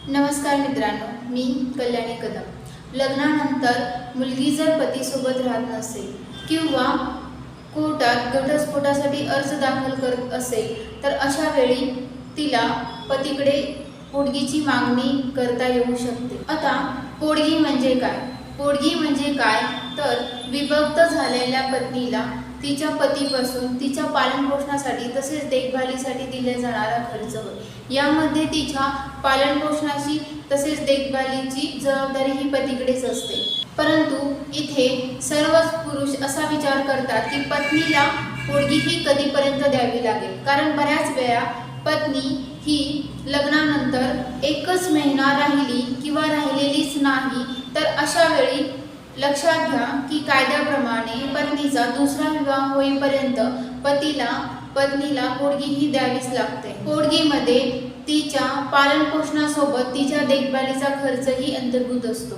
नमस्कार मित्रांनो, मी कल्याणी कदम. लग्नानंतर मुलगी जर पतीसोबत राहत नसेल किंवा कोर्टात घटस्फोटासाठी अर्ज दाखल करत असेल तर अशा वेळी तिला पतीकडे पोटगीची मागणी करता येऊ शकते. आता पोटगी म्हणजे काय? पोटगी म्हणजे काय तर विभक्त झालेल्या पत्नीला तिच्या पतीपासून तिच्या पालनपोषणासाठी तसेच देखभालीसाठी दिला जाणारा खर्च होय. यामध्ये तिच्या पालनपोषणाची तसेच देखभालीची जबाबदारी ही पतीकडेच असते. परंतु इथे सर्वच पुरुष असा विचार करतात की पत्नीला पोटगी ही कधीपर्यंत द्यावी लागेल, कारण बऱ्याच वेळा पत्नी ही लग्नानंतर एकच महिना राहिली किंवा राहिलेलीच नाही, तर अशा वेळी लक्षात घ्या की कायद्याप्रमाणे पत्नीचा दुसरा विवाह होईपर्यंत पत्नीला पोटगी ही द्यावीच लागते. पोटगीमध्ये तिच्या पालनपोषणासोबत तिच्या देखभालीचा खर्चही अंतर्भूत असतो.